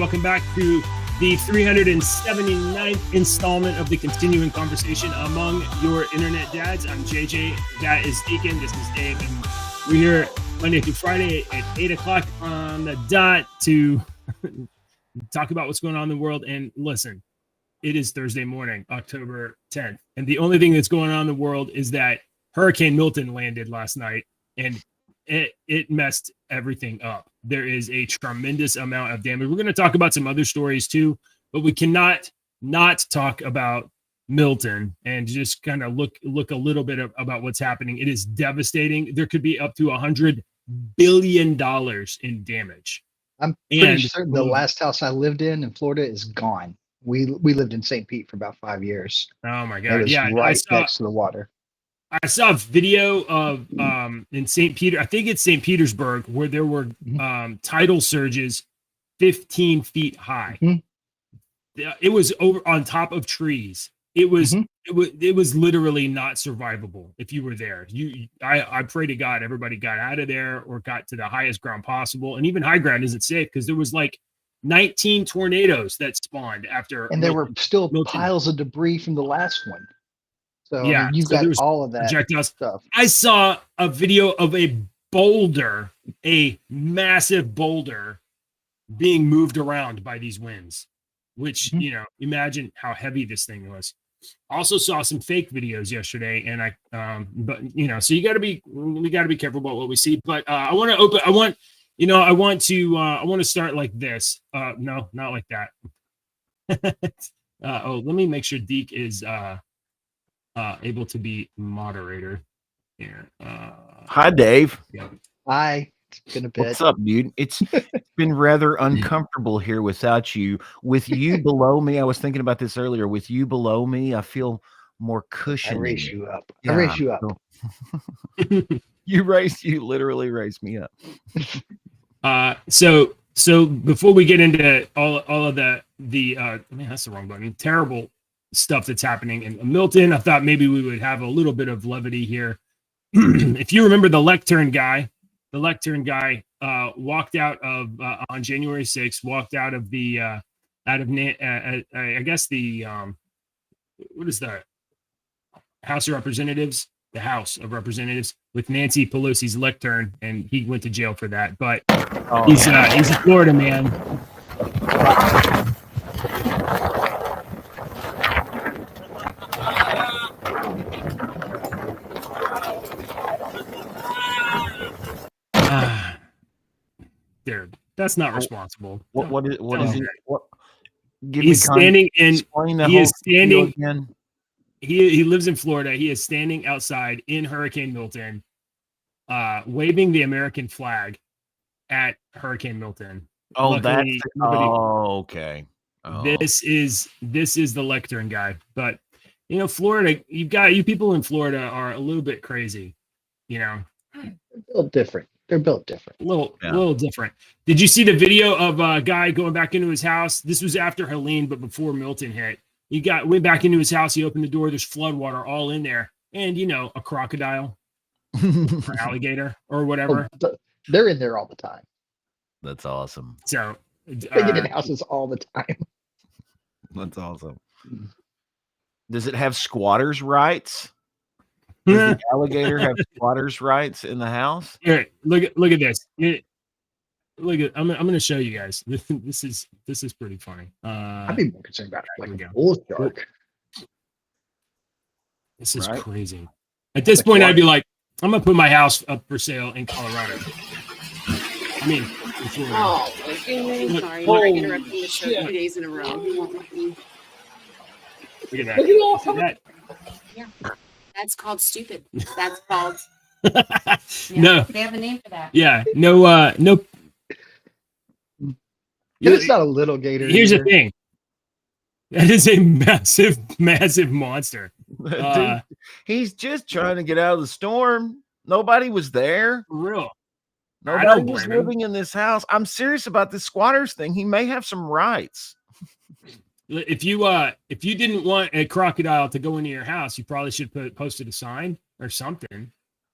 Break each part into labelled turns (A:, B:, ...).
A: Welcome back to the 379th installment of the continuing conversation among your internet dads. I'm JJ. That is Deacon. This is Dave. And we're here Monday through Friday at 8 o'clock on the dot to talk about what's going on in the world. And listen, it is Thursday morning, October 10th. And the only thing that's going on in the world is that Hurricane Milton landed last night, and it messed everything up. There is a tremendous amount of damage. We're going to talk about some other stories too, but we cannot not talk about Milton and just kind of look a little bit about what's happening. It is devastating. There could be up to $100 billion in damage.
B: I'm pretty certain the last house I lived in Florida is gone. We lived in St. Pete for about 5 years.
A: Oh my God.
B: Yeah, right next to the water.
A: I saw a video of in St. Peter, I think it's St. Petersburg, where there were tidal surges 15 feet high. Mm-hmm. It was over on top of trees. It was literally not survivable if you were there. I pray to God everybody got out of there or got to the highest ground possible. And even high ground isn't safe because there was like 19 tornadoes that spawned after.
B: And there were still piles of debris from the last one. So yeah, I mean, you've got all of that stuff.
A: I saw a video of a boulder, a massive boulder, being moved around by these winds, which, imagine how heavy this thing was. Also saw some fake videos yesterday, and so we got to be careful about what we see. But I want to start like this. No, not like that. Let me make sure Deke is able to be moderator here.
C: Hi, Dave.
A: Yeah.
B: Hi. It's been a bit.
C: What's up, dude? It's been rather uncomfortable here without you. With you below me, I was thinking about this earlier. With you below me, I feel more cushioned.
B: I raise you up. Yeah, I raise you up.
C: You literally raised me up.
A: So before we get into all of the man, that's the wrong button. Terrible stuff that's happening in Milton, I thought maybe we would have a little bit of levity here. If you remember the lectern guy walked out of on January 6th, walked out of the I guess the what is the House of Representatives, the House of Representatives with Nancy Pelosi's lectern, and he went to jail for that. But he's a Florida man. Dude, that's not responsible.
C: What is he?
A: He's standing in. He is standing.
C: Again.
A: He lives in Florida. He is standing outside in Hurricane Milton, waving the American flag at Hurricane Milton.
C: Oh, luckily, okay. Oh.
A: This is the lectern guy, but Florida. You people in Florida are a little bit crazy.
B: They're built different. They're built different.
A: A little different. Did you see the video of a guy going back into his house? This was after Helene, but before Milton hit. He went back into his house. He opened the door. There's flood water all in there. And, a crocodile or alligator or whatever.
B: They're in there all the time.
C: That's awesome.
A: So
B: they get in houses all the time.
C: That's awesome. Does it have squatters' rights? Does the alligator have squatters' rights in the house?
A: Here, look at this. I'm going to show you guys. This is pretty funny.
B: I'd be more concerned about like a bull shark.
A: This is crazy. At this point, I'd be like, I'm going to put my house up for sale in Colorado. I mean,
D: sorry. You're interrupting the show 2 days in a row.
A: Look at that.
D: Yeah. That's called stupid. That's called.
A: No.
D: They have a name for that.
A: Yeah. No.
B: It's not a little gator.
A: Here's the thing. That is a massive, massive monster.
C: Dude, he's just trying to get out of the storm. Nobody was there.
A: For real.
C: Nobody was living in this house. I'm serious about this squatters thing. He may have some rights.
A: If you didn't want a crocodile to go into your house, you probably should posted a sign or something.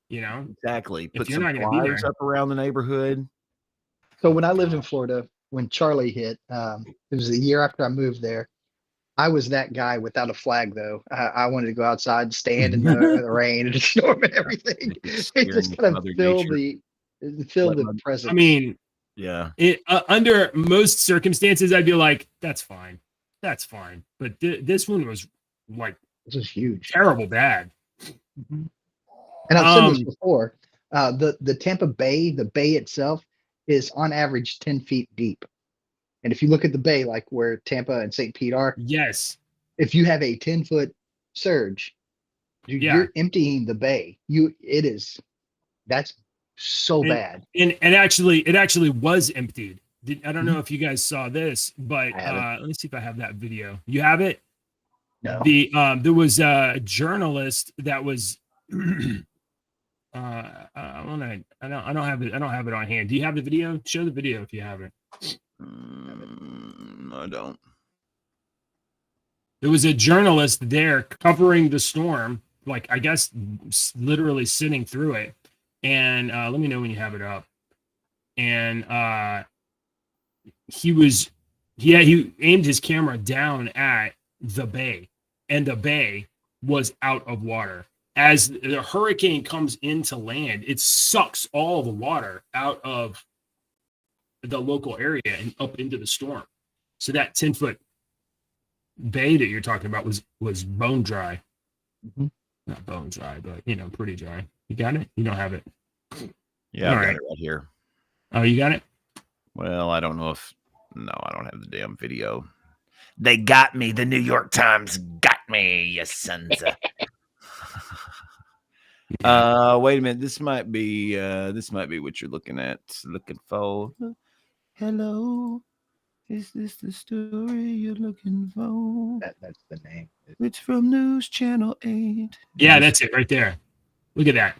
C: Exactly.
A: If
C: Put
A: you're
C: some
A: not gonna be
C: flyers
A: there.
C: up around the neighborhood.
B: So when I lived in Florida, when Charlie hit. It was the year after I moved there. I was that guy without a flag, though. I wanted to go outside and stand in the rain and the storm and everything. It just kind of filled the presence.
A: I mean,
C: yeah.
A: Under most circumstances, I'd be like, "That's fine, that's fine." But this one was like,
B: this is huge,
A: terrible bad.
B: Mm-hmm. And I've said this before. The Tampa Bay, the bay itself, is on average 10 feet deep. And if you look at the bay, like where Tampa and St. Pete are,
A: yes,
B: if you have a 10-foot surge, you're emptying the bay. That's so bad.
A: And actually, it actually was emptied. I don't know if you guys saw this, but let me see if I have that video. You have it?
B: No.
A: There was a journalist that was. I don't have it. I don't have it on hand. Do you have the video? Show the video if you have it.
C: I don't.
A: There was a journalist there covering the storm, like I guess literally sitting through it. And let me know when you have it up. And he aimed his camera down at the bay, and the bay was out of water. As the hurricane comes into land, it sucks all the water out of the local area and up into the storm. So that 10-foot bay that you're talking about was bone dry.
B: Mm-hmm.
A: Not bone dry, but pretty dry. You got it? You don't have it?
C: Yeah, I got it right here.
A: Oh, you got it?
C: Well, I don't know if I don't have the damn video. They got me. The New York Times got me, you sons of. Wait a minute. This might be what you're looking at. Looking for. Hello. Is this the story you're looking for?
B: That's the name.
C: It's from News Channel 8.
A: Yeah, that's it right there. Look at that.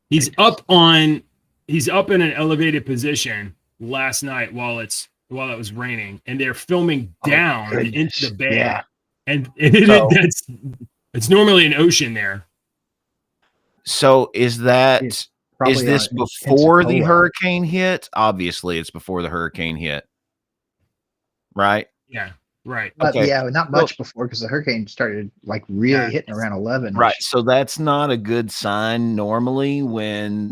A: He's up in an elevated position last night while it was raining, and they're filming down into the bay.
B: Yeah.
A: And it's normally an ocean there.
C: So is this before the hurricane hit? Obviously, it's before the hurricane hit, right?
A: Yeah, right.
B: Okay. Yeah, not much before, because the hurricane started like really hitting around 11.
C: Right. So that's not a good sign normally when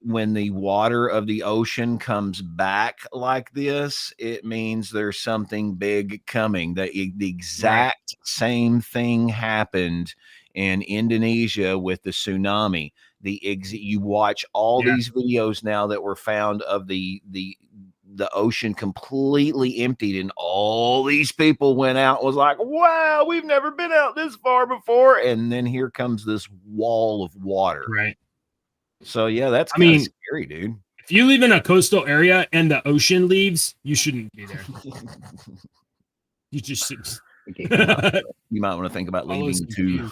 C: the water of the ocean comes back like this. It means there's something big coming. The exact same thing happened in Indonesia with the tsunami. You watch all these videos now that were found of the ocean completely emptied, and all these people went out and was like, wow, we've never been out this far before. And then here comes this wall of water.
A: Right.
C: So yeah, that's kind of scary, dude.
A: If you live in a coastal area and the ocean leaves, you shouldn't be there. You just
C: you might want to think about leaving too.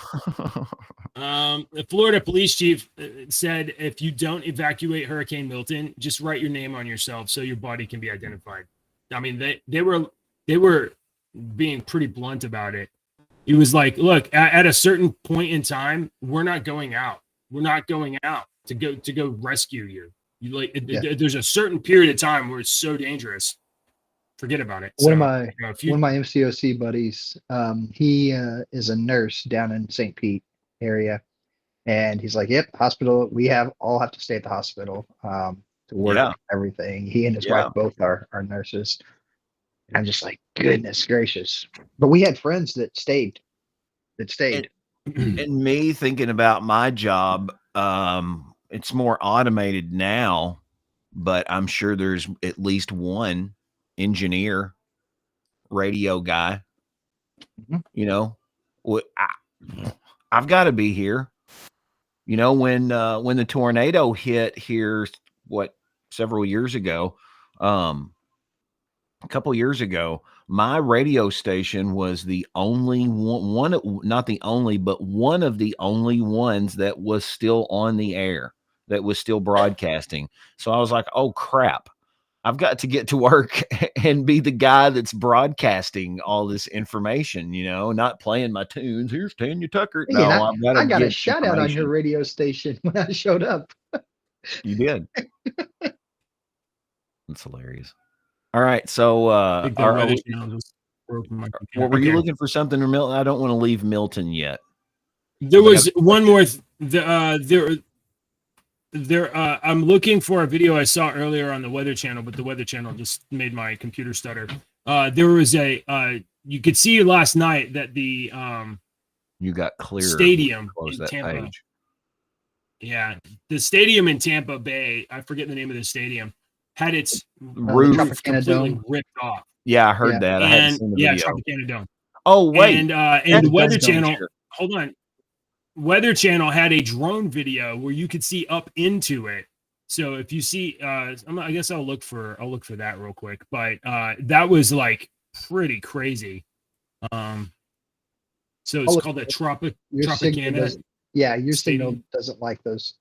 A: The Florida police chief said if you don't evacuate Hurricane Milton, just write your name on yourself so your body can be identified. I mean, they were being pretty blunt about it. He was like, look, at a certain point in time, we're not going out. We're not going out to go rescue you. There's a certain period of time where it's so dangerous. Forget about it.
B: One of my MCOC buddies, he is a nurse down in St. Pete area, and he's like, "Yep, hospital. We all have to stay at the hospital to work everything." He and his wife both are nurses. And I'm just like, goodness gracious! But we had friends that stayed.
C: And me thinking about my job, it's more automated now, but I'm sure there's at least one engineer, radio guy. I've got to be here. When the tornado hit here, several years ago, a couple years ago, my radio station was the only one, not the only, but one of the only ones that was still on the air, that was still broadcasting. So I was like, oh crap, I've got to get to work and be the guy that's broadcasting all this information, not playing my tunes. Here's Tanya Tucker.
B: No, I got a shout out on your radio station when I showed up.
C: You did. That's hilarious. All right. So,
A: I think the weather channel just broke my computer.
C: what were you looking for something, or Milton? I don't want to leave Milton yet.
A: There was one more. I'm looking for a video I saw earlier on the Weather Channel, but the Weather Channel just made my computer stutter. There was you could see last night that the
C: You got clear
A: stadium
C: close
A: in
C: that
A: Tampa.
C: page.
A: Yeah, the stadium in Tampa Bay, I forget the name of the stadium, had its
C: Roof
A: completely ripped off.
C: Yeah, I heard that. I hadn't seen the video.
A: Tropicana Dome.
C: Oh, wait.
A: And the Weather Channel, hold on. Weather Channel had a drone video where you could see up into it. So if you see, I guess I'll look for that real quick. But that was like pretty crazy. So it's called a Tropicana.
B: Your signal doesn't like those.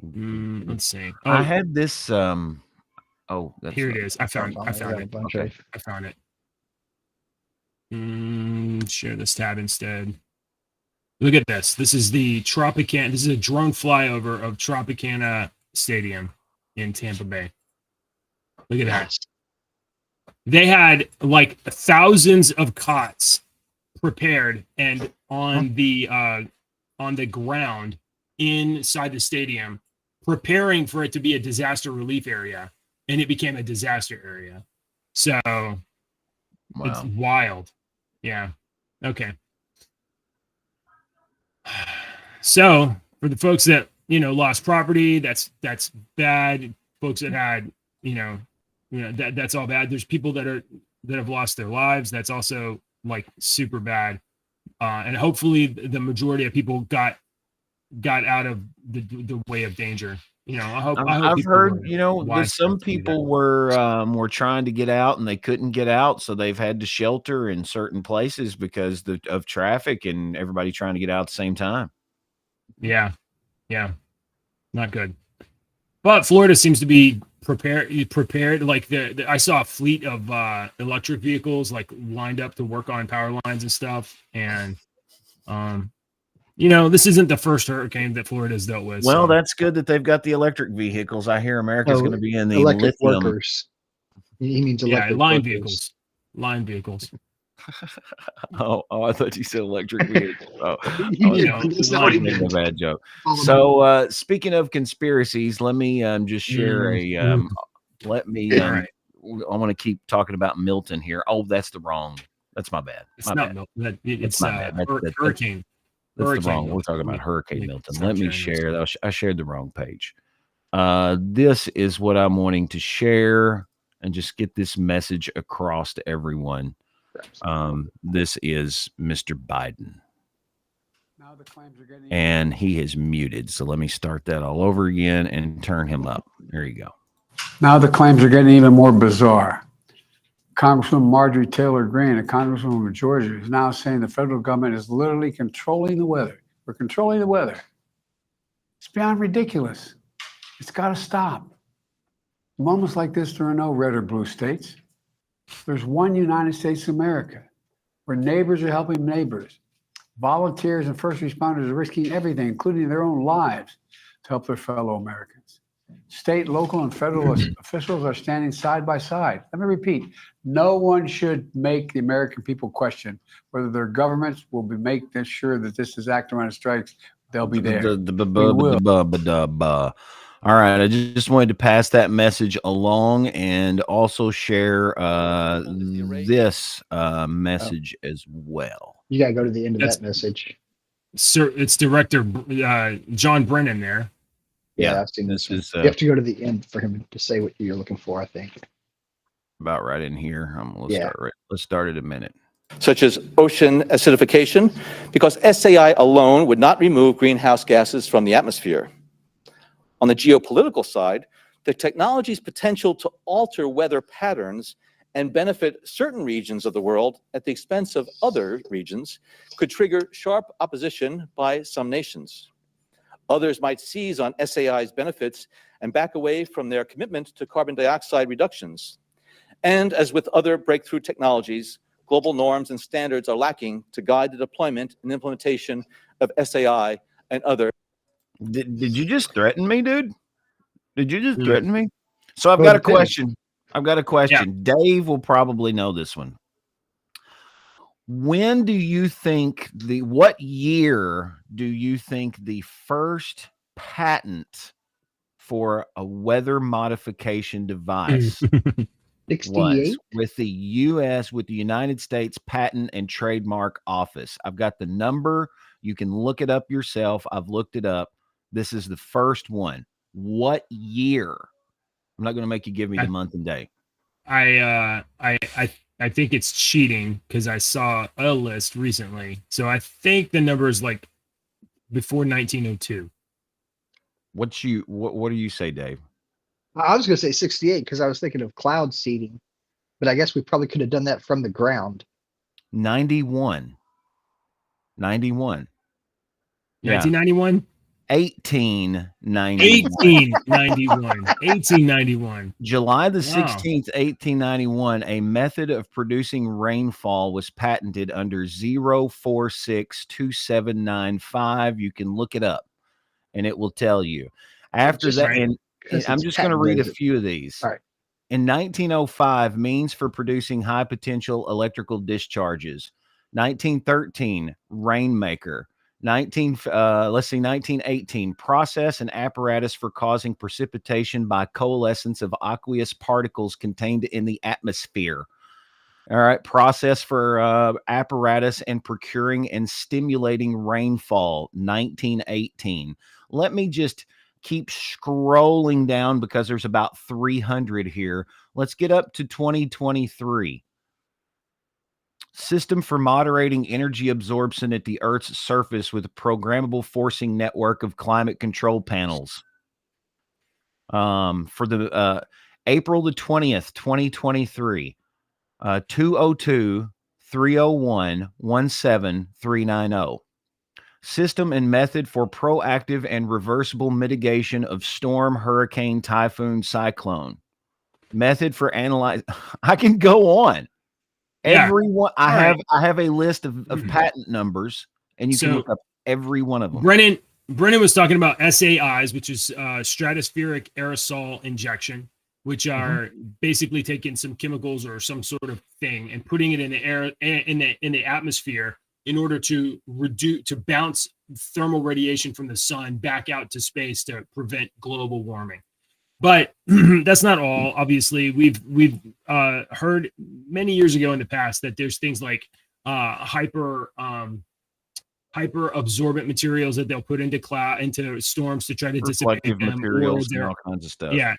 A: Let's see.
C: I had this. That's
A: here it is. I found it.
B: Okay.
A: I found it. Share this tab instead. Look at this. This is the Tropicana. This is a drone flyover of Tropicana Stadium in Tampa Bay. Look at that. They had like thousands of cots prepared and on the ground inside the stadium, preparing for it to be a disaster relief area, and it became a disaster area. So It's wild. Yeah. Okay. So for the folks that lost property, that's bad. Folks that had that's all bad. There's people that have lost their lives. That's also like super bad. And hopefully the majority of people got out of the way of danger.
C: I've heard that some people were trying to get out and they couldn't get out, so they've had to shelter in certain places because of traffic and everybody trying to get out at the same time.
A: Yeah, not good. But Florida seems to be prepared. Like I saw a fleet of electric vehicles like lined up to work on power lines and stuff. And this isn't the first hurricane that Florida's dealt with.
C: Well, that's good that they've got the electric vehicles. I hear America's going to be in the
B: electric
C: lithium
B: workers. He means electric
A: line
B: workers.
A: vehicles. Line vehicles.
C: Oh, I thought you said electric vehicles. Oh,
B: that's not what he meant.
C: A bad joke. So, speaking of conspiracies, let me just share Let me. I want to keep talking about Milton here. Oh, that's my bad.
A: It's not Milton. It's hurricane.
C: That's the wrong. We're talking about Hurricane Milton. Let me share. I shared the wrong page. This is what I'm wanting to share and just get this message across to everyone. This is Mr. Biden.
E: Now the claims are getting
C: and he is muted. So let me start that all over again and turn him up. There you go.
E: Now the claims are getting even more bizarre. Congresswoman Marjorie Taylor Greene, a congresswoman of Georgia, is now saying the federal government is literally controlling the weather. We're controlling the weather. It's beyond ridiculous. It's got to stop. Moments like this, there are no red or blue states. There's one United States of America where neighbors are helping neighbors. Volunteers and first responders are risking everything, including their own lives, to help their fellow Americans. State, local, and federal officials are standing side by side. Let me repeat, no one should make the American people question whether their governments will make sure that this is acting when it strikes. They'll be there.
C: All right, I just wanted to pass that message along and also share this message as well.
B: You gotta go to the end of that message.
A: Sir, it's Director John Brennan there.
B: Yeah, I've seen this. You have to go to the end for him to say what you're looking for, I think.
C: About right in here. Let's start at a minute.
F: Such as ocean acidification, because SAI alone would not remove greenhouse gases from the atmosphere. On the geopolitical side, the technology's potential to alter weather patterns and benefit certain regions of the world at the expense of other regions could trigger sharp opposition by some nations. Others might seize on SAI's benefits and back away from their commitment to carbon dioxide reductions. And as with other breakthrough technologies, global norms and standards are lacking to guide the deployment and implementation of SAI and other.
C: Did you just threaten me, dude? Did you just
A: Hmm.
C: threaten me? So I've
B: Well,
C: got a
B: it depends.
C: question. I've got a question. Dave will probably know this one. When do you think what year do you think the first patent for a weather modification device was
B: 68.
C: with the U.S., with the United States Patent and Trademark Office? I've got the number. You can look it up yourself. I've looked it up. This is the first one. What year? I'm not going to make you give me the month and day.
A: I think it's cheating because I saw a list recently. So I think the number is like before 1902.
C: What do you say, Dave?
B: I was going to say 68 because I was thinking of cloud seeding, but I guess we probably could have done that from the ground.
C: 91. 91. Yeah.
A: 1991?
C: 1891.
A: 1891.
C: July the
A: Wow.
C: 16th, 1891, a method of producing rainfall was patented under 0462795. You can look it up and it will tell you. After
B: Just
C: that,
A: right.
C: and I'm just going to read a few of these.
B: All right.
C: In 1905, means for producing high potential electrical discharges. 1913, rainmaker. 1918, process and apparatus for causing precipitation by coalescence of aqueous particles contained in the atmosphere. All right, process for apparatus and procuring and stimulating rainfall. 1918. Let me just keep scrolling down because there's about 300 here. Let's get up to 2023. System for moderating energy absorption at the Earth's surface with a programmable forcing network of climate control panels. For the April the 20th, 2023, 202-301-17390. System and method for proactive and reversible mitigation of storm, hurricane, typhoon, cyclone. Method for analyze. I can go on.
A: Yeah.
C: Everyone,
A: All
C: I have a list of patent numbers, and you
A: So,
C: can look up every one of them.
A: Brennan was talking about SAIs, which is stratospheric aerosol injection, which are basically taking some chemicals or some sort of thing and putting it in the air in the atmosphere in order to bounce thermal radiation from the sun back out to space to prevent global warming. But that's not all. Obviously, we've heard many years ago in the past that there's things like hyper absorbent materials that they'll put into storms to try to dissipate
C: Reflective
A: them,
C: materials and all kinds of stuff.
A: Yeah,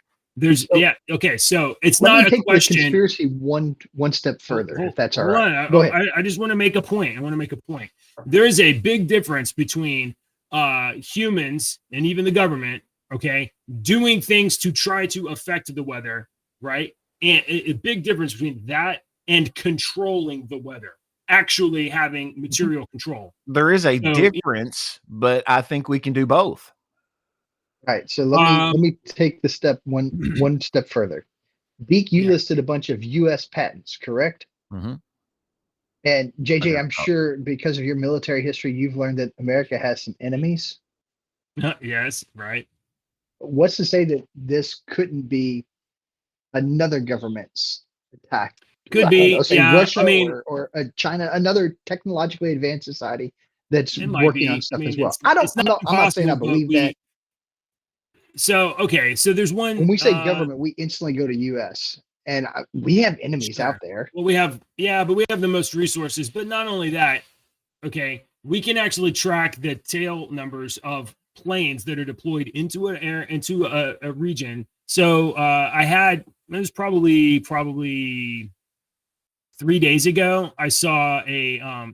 A: okay. So it's
B: Let
A: not
B: me
A: a
B: take
A: question.
B: the conspiracy one step further, if that's all
A: Hold
B: right.
A: on.
B: Go ahead.
A: I just want to make a point. There is a big difference between humans and even the government, okay, doing things to try to affect the weather, right? And a big difference between that and controlling the weather, actually having material control.
C: There is a difference, but I think we can do both.
B: All right, so let me take the step one step further. Beak, you listed a bunch of U.S. patents, correct?
C: Mm-hmm.
B: And JJ, I'm sure because of your military history, you've learned that America has some enemies.
A: Yes, right.
B: What's to say that this couldn't be another government's attack?
A: Could be,
B: Russia,
A: I mean,
B: or China, another technologically advanced society that's working on stuff as well. I'm not saying I believe that.
A: So, okay, so there's one.
B: When we say government, we instantly go to U.S. and we have enemies out there.
A: Well, but we have the most resources. But not only that, okay, we can actually track the tail numbers of planes that are deployed into a region. So it was probably 3 days ago. I saw a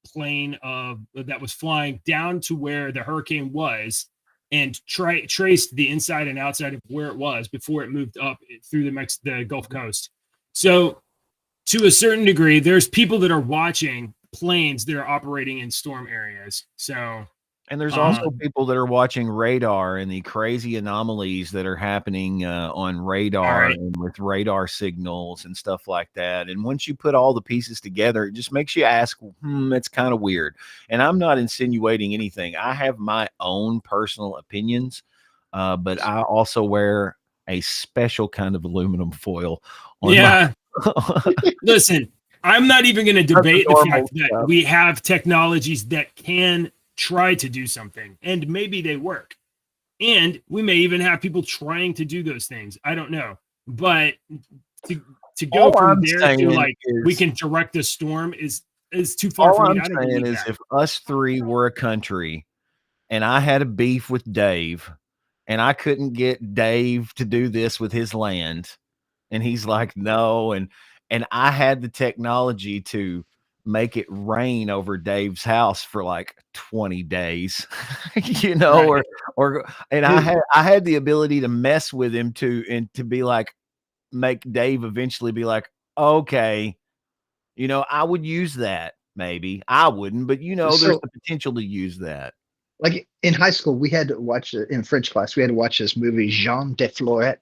A: plane that was flying down to where the hurricane was and traced the inside and outside of where it was before it moved up through the Gulf Coast. So to a certain degree, there's people that are watching planes that are operating in storm areas. So
C: And there's also people that are watching radar and the crazy anomalies that are happening on radar and with radar signals and stuff like that. And once you put all the pieces together, it just makes you ask, it's kind of weird. And I'm not insinuating anything. I have my own personal opinions, but I also wear a special kind of aluminum foil on
A: Listen, I'm not even going to debate the fact that we have technologies that can try to do something, and maybe they work. And we may even have people trying to do those things. I don't know. But to go from there to like we can direct a storm is too far for me.
C: All I'm saying is if us three were a country and I had a beef with Dave and I couldn't get Dave to do this with his land, and he's like, no, and I had the technology to make it rain over Dave's house for like 20 days, you know, and I had the ability to mess with him and to be like, make Dave eventually be like, okay, you know, I would use that. Maybe I wouldn't, but you know, there's the potential to use that.
B: Like in high school, we had to watch in French class. We had to watch this movie Jean de Florette,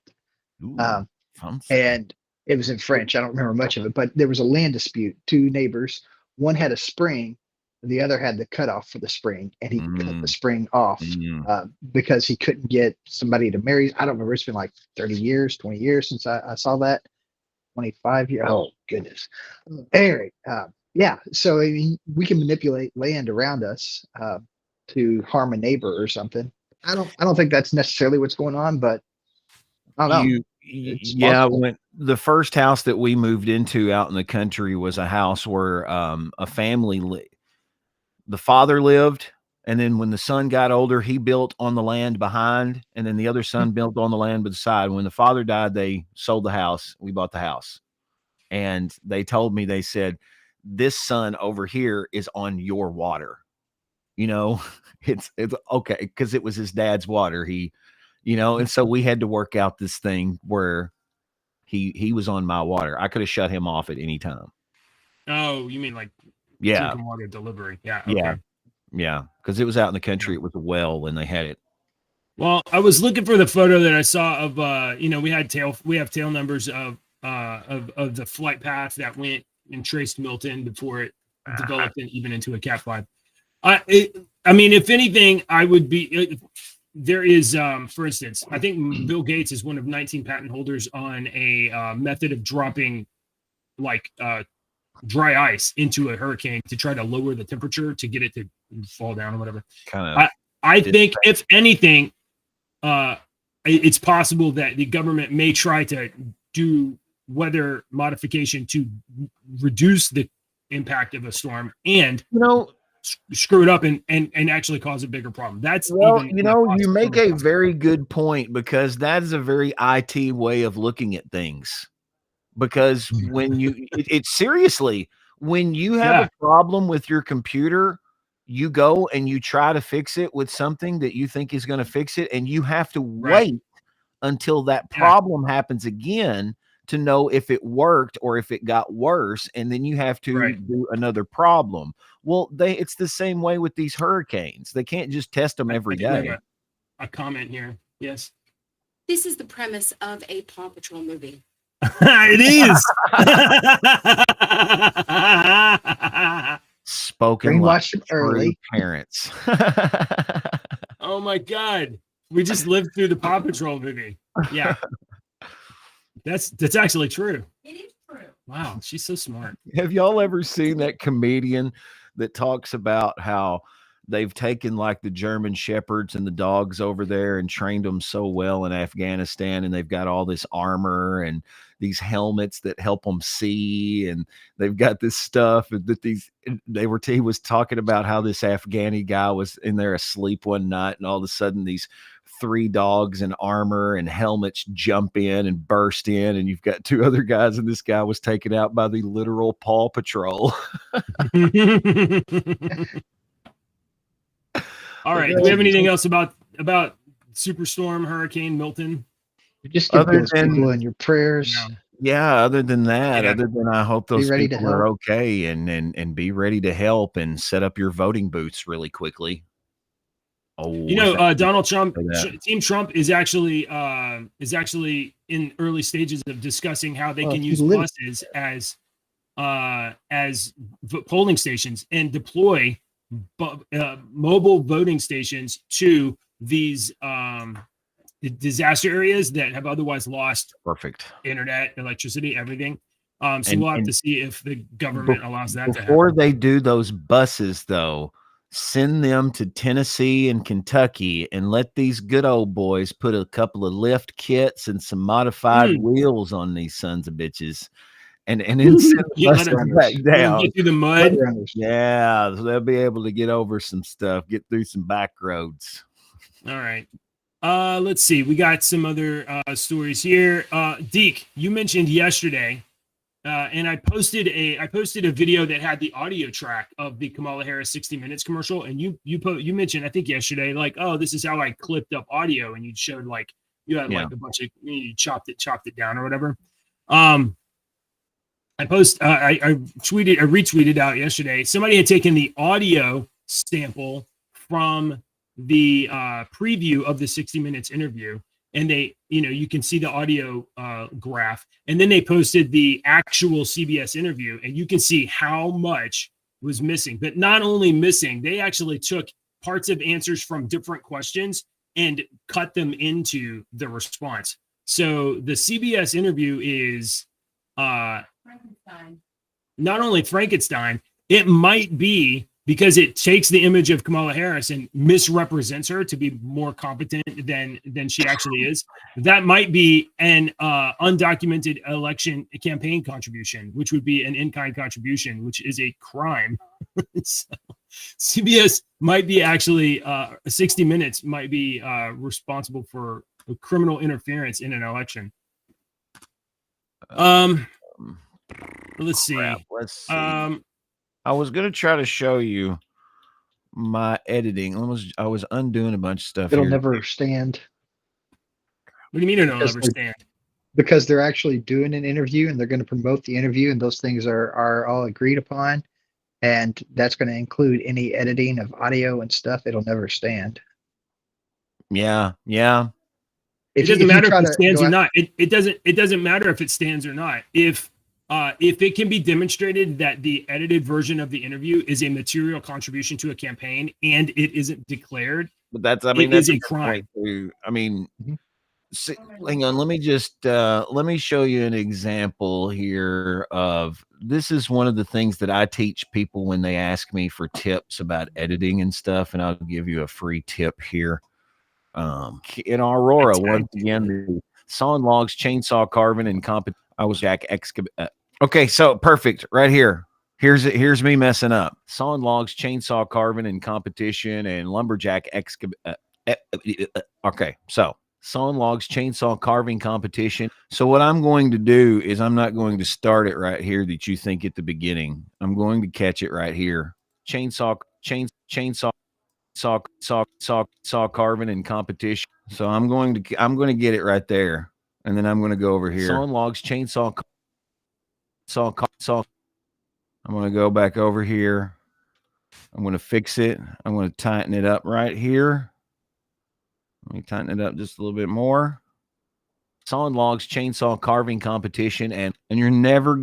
B: and it was in French. I don't remember much of it, but there was a land dispute. Two neighbors, one had a spring, the other had the cutoff for the spring, and he cut the spring off because he couldn't get somebody to marry. I don't remember. It's been like 30 years, 20 years since I saw that. 25 years. Oh goodness. Anyway, yeah. So I mean, we can manipulate land around us to harm a neighbor or something. I don't think that's necessarily what's going on, but I don't know.
C: When the first house that we moved into out in the country was a house where a family, the father lived, and then when the son got older, he built on the land behind, and then the other son built on the land beside. When the father died, they sold the house. We bought the house, and they told me, they said, this son over here is on your water. You know, it's okay because it was his dad's water. You know, and so we had to work out this thing where he was on my water. I could have shut him off at any time.
A: Oh, you mean like drinking water delivery? Yeah, okay.
C: Yeah, because it was out in the country. It was a well, and they had it.
A: Well, I was looking for the photo that I saw of you know, we have tail numbers of the flight path that went and traced Milton before it developed even into a Cat 5. I mean, if anything, I would be. There is, for instance, I think Bill Gates is one of 19 patent holders on a method of dropping like dry ice into a hurricane to try to lower the temperature to get it to fall down or whatever. I think, if anything, it's possible that the government may try to do weather modification to reduce the impact of a storm and,
C: you know,
A: screw it up and actually cause a bigger problem. That's
C: you make a very good point, because that is a very IT way of looking at things. Because when it's seriously, when you have a problem with your computer, you go and you try to fix it with something that you think is going to fix it, and you have to wait until that problem happens again to know if it worked or if it got worse, and then you have to do another problem. Well, it's the same way with these hurricanes. They can't just test them every day.
A: A comment here. Yes.
D: This is the premise of a Paw Patrol movie.
A: It is.
B: Spoken like early
C: parents.
A: Oh my God. We just lived through the Paw Patrol movie. Yeah. That's actually true.
D: It is true.
A: Wow, she's so smart.
C: Have y'all ever seen that comedian that talks about how they've taken like the German shepherds and the dogs over there and trained them so well in Afghanistan, and they've got all this armor and these helmets that help them see, and they've got this stuff that he was talking about how this Afghani guy was in there asleep one night, and all of a sudden these 3 dogs in armor and helmets jump in and burst in, and you've got 2 other guys, and this guy was taken out by the literal Paw Patrol.
A: All right. Do we have anything else about Superstorm Hurricane Milton?
B: Just give those people in your prayers.
C: Yeah. Other than that, I hope those people are okay and be ready to help and set up your voting booths really quickly. Oh,
A: Donald Trump,
C: for that.
A: Team Trump is actually in early stages of discussing how they can use buses as polling stations and deploy mobile voting stations to these disaster areas that have otherwise lost internet, electricity, everything. So we'll have to see if the government allows that to happen.
C: Before they do those buses, though, send them to Tennessee and Kentucky and let these good old boys put a couple of lift kits and some modified wheels on these sons of bitches. And then send the buses back down.
A: Get through the mud.
C: Yeah, so they'll be able to get over some stuff, get through some back roads.
A: All right. Let's see. We got some other stories here. Deke, you mentioned yesterday, and I posted a video that had the audio track of the Kamala Harris 60 Minutes commercial, and you mentioned, I think yesterday, like, oh, this is how I clipped up audio, and you showed like you had like a bunch of, you chopped it down or whatever. I retweeted out yesterday. Somebody had taken the audio sample from the preview of the 60 Minutes interview, and they, you can see the audio graph, and then they posted the actual CBS interview, and you can see how much was missing. But not only missing, they actually took parts of answers from different questions and cut them into the response. So the CBS interview is not only Frankenstein, it might be because it takes the image of Kamala Harris and misrepresents her to be more competent than she actually is. That might be an undocumented election campaign contribution, which would be an in-kind contribution, which is a crime. So CBS might be actually 60 Minutes might be responsible for criminal interference in an election. Let's see.
C: I was going to try to show you my editing. I was undoing a bunch of stuff.
B: It'll never stand.
A: What do you mean it'll never stand?
B: Because they're actually doing an interview and they're going to promote the interview, and those things are all agreed upon. And that's going to include any editing of audio and stuff. It'll never stand.
C: Yeah.
A: It doesn't matter if it stands or not. It doesn't matter if it stands or not. If it can be demonstrated that the edited version of the interview is a material contribution to a campaign and it isn't declared,
C: but that's a crime. Hang on. Let me show you an example here of this. Is one of the things that I teach people when they ask me for tips about editing and stuff, and I'll give you a free tip here. In Aurora, once again, the sawing logs, chainsaw carving, and okay, so perfect right here. Here's me messing up. Sawing logs, chainsaw carving, and competition, and lumberjack okay, so sawing logs, chainsaw carving competition. So what I'm going to do is I'm not going to start it right here that you think at the beginning. I'm going to catch it right here. Chainsaw carving and competition. So I'm going to get it right there, and then I'm going to go over here. Sawing logs, chainsaw, saw. I'm going to go back over here. I'm going to fix it. I'm going to tighten it up right here. Let me tighten it up just a little bit more. Sawing logs, chainsaw carving competition, and you're never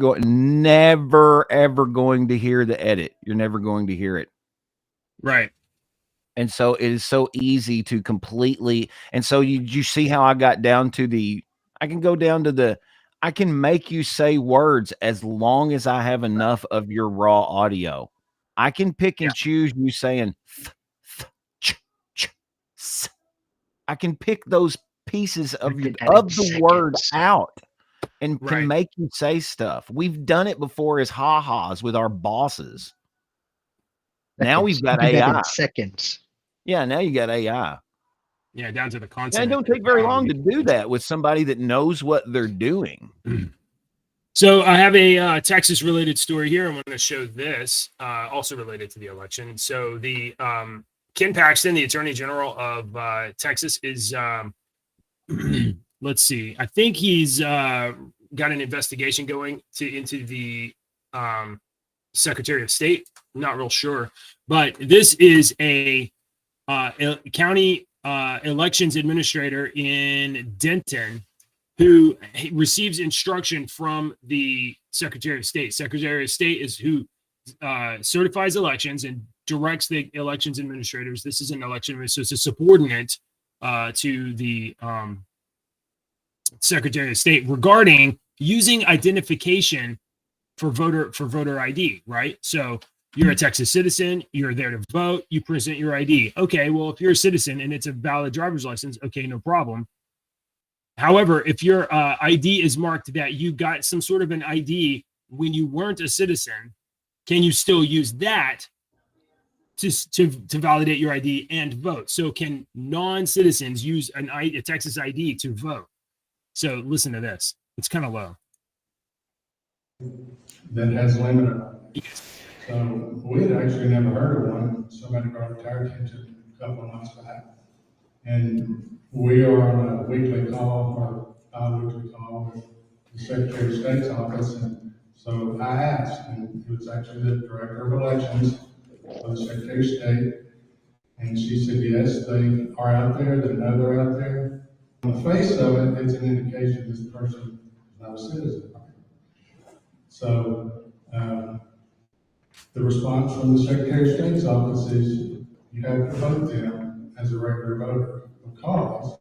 C: ever going to hear the edit. You're never going to hear it.
A: Right.
C: And so it is so easy to completely. And so you see how I got down to I can go down to I can make you say words as long as I have enough of your raw audio. I can pick and choose you saying, I can pick those pieces of the word out and can make you say stuff. We've done it before as ha-has with our bosses. Now we've got AI.
B: Seconds.
C: Yeah, now you got AI.
A: Yeah, down to the consonant.
C: It don't take very long to do that with somebody that knows what they're doing.
A: So I have a Texas-related story here. I'm going to show this, also related to the election. So the Ken Paxton, the Attorney General of Texas, is let's see. I think he's got an investigation going into the Secretary of State. I'm not real sure, but this is a county elections administrator in Denton, who receives instruction from the Secretary of State. Secretary of State is who certifies elections and directs the elections administrators. This is an election, so it's a subordinate to the Secretary of State regarding using identification for voter ID, right? So you're a Texas citizen, you're there to vote, you present your ID. Okay, well, if you're a citizen and it's a valid driver's license, okay, no problem. However, if your ID is marked that you got some sort of an ID when you weren't a citizen, can you still use that to validate your ID and vote? So can non-citizens use a Texas ID to vote? So listen to this. It's kind of low.
G: That has limit on it. So we had actually never heard of one. Somebody brought it to our attention a couple of months back. And we are on a weekly call or bi-weekly call with the Secretary of State's office. And so I asked, and it was actually the Director of Elections for the Secretary of State. And she said, yes, they are out there. They know they're out there. On the face of it, it's an indication this person is not a citizen. So the response from the Secretary of State's office is you have to vote them as a regular voter because,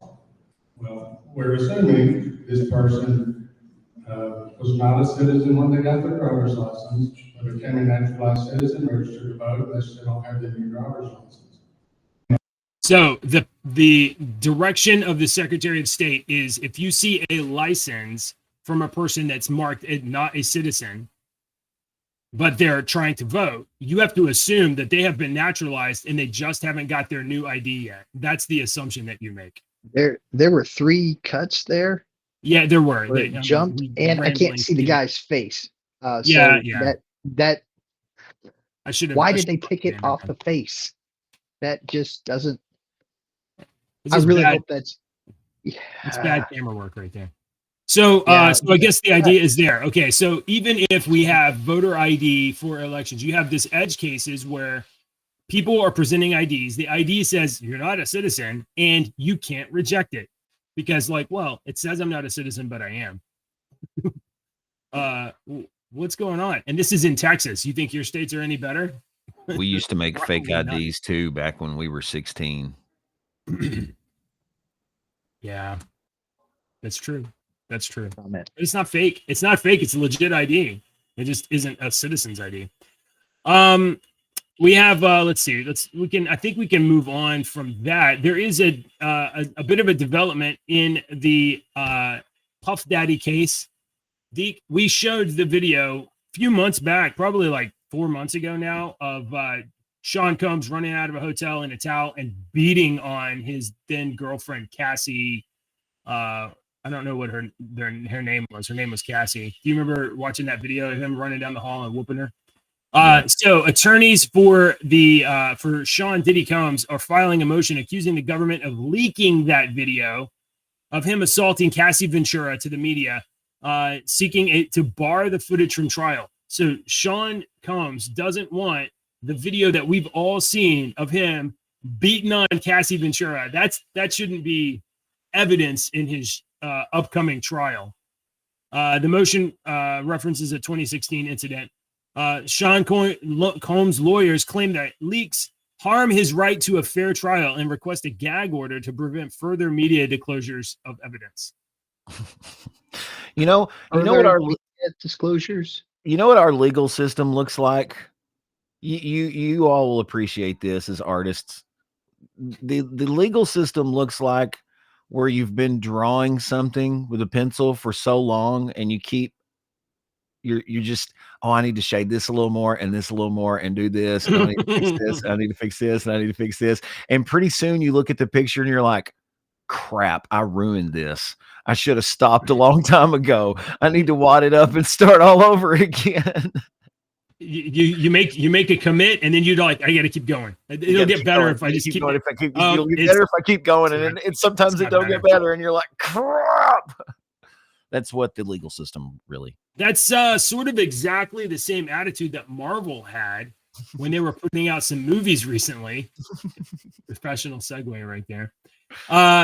G: well, we're assuming this person was not a citizen when they got their driver's license, but became a naturalized citizen, registered to vote, they still don't have their new driver's license.
A: So the direction of the Secretary of State is if you see a license from a person that's marked not a citizen, but they're trying to vote, you have to assume that they have been naturalized and they just haven't got their new ID yet. That's the assumption that you make.
B: There were 3 cuts there.
A: Yeah, there were.
B: Where it jumped, and I can't see the guy's face.
A: Yeah.
B: That
A: I should have.
B: Why did they pick it off the face? That just doesn't.
A: It's
B: I
A: just
B: really
A: bad.
B: hope that's. Yeah.
A: It's bad camera work right there. So, so I guess the idea is there. Okay, so even if we have voter ID for elections, you have this edge cases where people are presenting IDs. The ID says you're not a citizen, and you can't reject it because, like, well, it says I'm not a citizen, but I am. What's going on? And this is in Texas. You think your states are any better?
C: We used to make fake
A: Probably
C: IDs too back when we were 16.
A: Yeah, that's true. That's true.
B: Comment.
A: It's not fake. It's not fake. It's a legit ID. It just isn't a citizen's ID. We have let's see. I think we can move on from that. There is a bit of a development in the Puff Daddy case. We showed the video a few months back, probably like 4 months ago now, of Sean Combs running out of a hotel in a towel and beating on his then girlfriend Cassie. I don't know what her name was. Her name was Cassie. Do you remember watching that video of him running down the hall and whooping her? So attorneys for Sean Diddy Combs are filing a motion accusing the government of leaking that video of him assaulting Cassie Ventura to the media, seeking to bar the footage from trial. So Sean Combs doesn't want the video that we've all seen of him beating on Cassie Ventura. That shouldn't be evidence in his upcoming trial. The motion references a 2016 incident. Sean Combs' lawyers claim that leaks harm his right to a fair trial and request a gag order to prevent further media disclosures of evidence.
C: You know what our
B: disclosures.
C: You know what our legal system looks like. You all will appreciate this as artists. The legal system looks like where you've been drawing something with a pencil for so long and you're just, I need to shade this a little more and this a little more and do this. And I need to fix this. I need to fix this. And I need to fix this. And pretty soon you look at the picture and you're like, crap, I ruined this. I should have stopped a long time ago. I need to wad it up and start all over again.
A: You make a commit and then you're like, I got to keep going. It'll get better if I just keep going.
C: It'll get better if I keep going. And sometimes it don't get better. And you're like, crap. That's what the legal system really.
A: That's sort of exactly the same attitude that Marvel had when they were putting out some movies recently. Professional segue right there.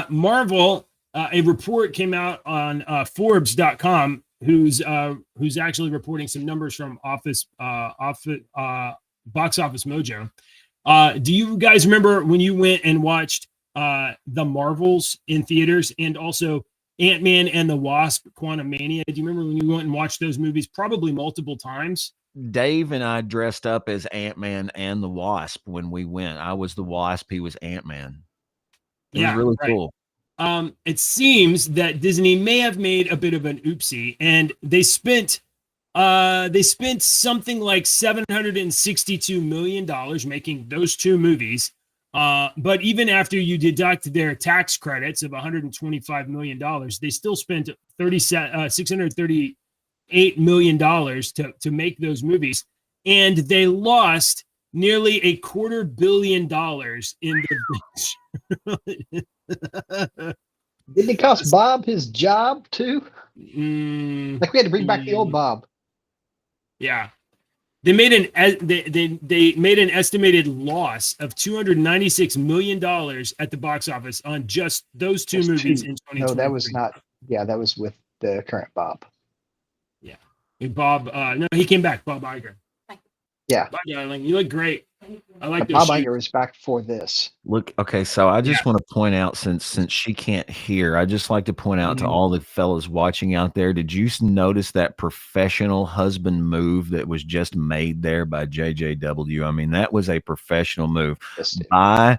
A: Marvel, a report came out on Forbes.com, who's actually reporting some numbers from Box Office Mojo. Do you guys remember when you went and watched the Marvels in theaters, and also Ant-Man and the Wasp: Quantumania? Do you remember when you went and watched those movies probably multiple times?
C: Dave and I dressed up as Ant-Man and the Wasp when we went. I was the Wasp, he was Ant-Man. It was really cool.
A: It seems that Disney may have made a bit of an oopsie, and they spent something like $762 million making those two movies. But even after you deduct their tax credits of $125 million, they still spent $638 million to make those movies. And they lost nearly $250 million in the
B: Didn't it cost Bob his job too? Like we had to bring back the old Bob.
A: Yeah. They made an estimated loss of $296 million at the box office on just those two movies in 2020.
B: No, that was not. Yeah, that was with the current Bob.
A: Yeah. And Bob, no, he came back. Bob Iger.
B: Yeah.
A: Bye, darling. You look great. I like
B: Bob Iger was back for this.
C: Look, okay, so I just want to point out, since she can't hear, I just like to point out to all the fellas watching out there, did you notice that professional husband move that was just made there by JJW? I mean, that was a professional move. And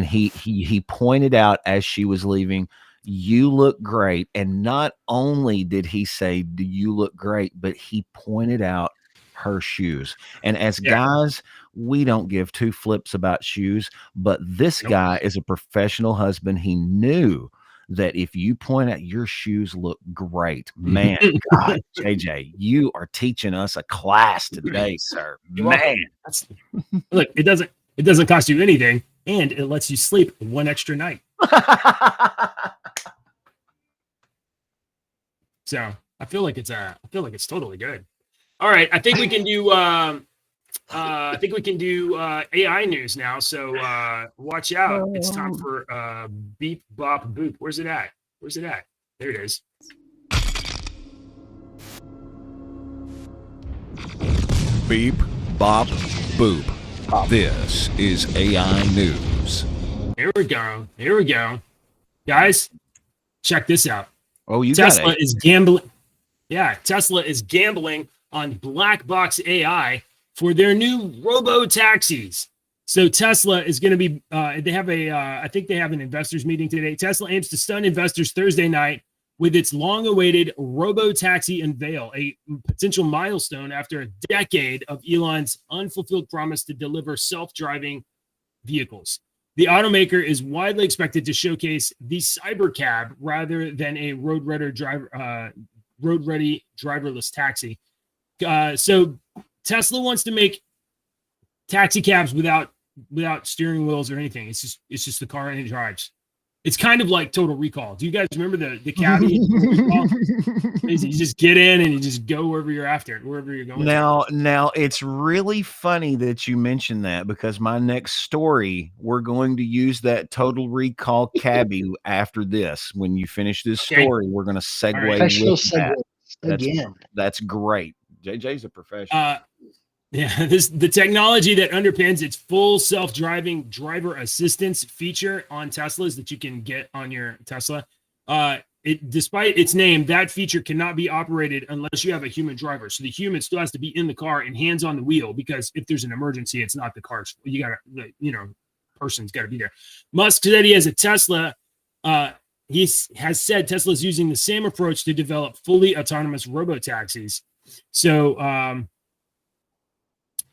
C: he pointed out as she was leaving, you look great. And not only did he say, do you look great, but he pointed out her shoes. And as guys, we don't give two flips about shoes, but this guy is a professional husband. He knew that if you point out your shoes look great, man, God, JJ, you are teaching us a class today, sir. Man,
A: look, it doesn't cost you anything, and it lets you sleep one extra night. So I feel like it's totally good. All right, I think we can do AI news now. So watch out. It's time for beep bop boop. Where's it at? There it is.
H: Beep bop boop. This is AI news.
A: Here we go. Guys, check this out.
C: Oh, you
A: Tesla
C: got it.
A: is gambling. Yeah, Tesla is gambling on black box AI for their new robo taxis. So Tesla is going to be, they have I think they have an investors meeting today. Tesla aims to stun investors Thursday night with its long-awaited robo taxi unveil, a potential milestone after a decade of Elon's unfulfilled promise to deliver self-driving vehicles. The automaker is widely expected to showcase the Cybercab rather than a road-ready driverless taxi. So Tesla wants to make taxi cabs without steering wheels or anything. It's just the car and it drives. It's kind of like Total Recall. Do you guys remember the cabbie? You just get in and you just go wherever you're going.
C: Now it's really funny that you mentioned that, because my next story, we're going to use that Total Recall cabbie after this. When you finish this story, we're going to segue with that. That's great. JJ's a professional.
A: The technology that underpins its full self-driving driver assistance feature on Teslas that you can get on your Tesla. Despite its name, that feature cannot be operated unless you have a human driver. So the human still has to be in the car and hands on the wheel, because if there's an emergency, it's not the car's. Person's got to be there. Musk said he has a Tesla. He has said Tesla's using the same approach to develop fully autonomous robo-taxis. So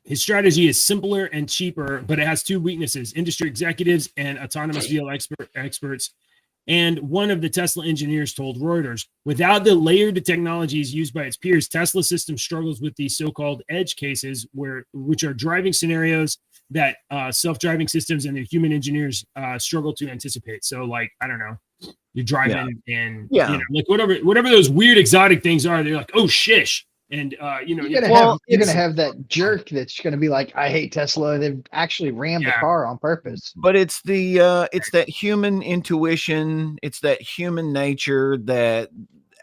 A: his strategy is simpler and cheaper, but it has two weaknesses: industry executives and autonomous vehicle experts. And one of the Tesla engineers told Reuters, without the layered technologies used by its peers, Tesla system struggles with the so-called edge cases, which are driving scenarios that self-driving systems and the human engineers struggle to anticipate. So, like, I don't know, you're driving and like whatever those weird exotic things are, they're like, oh shish, And
B: You're gonna have that jerk that's gonna be like, I hate Tesla. They've actually rammed the car on purpose.
C: But it's that human intuition, it's that human nature that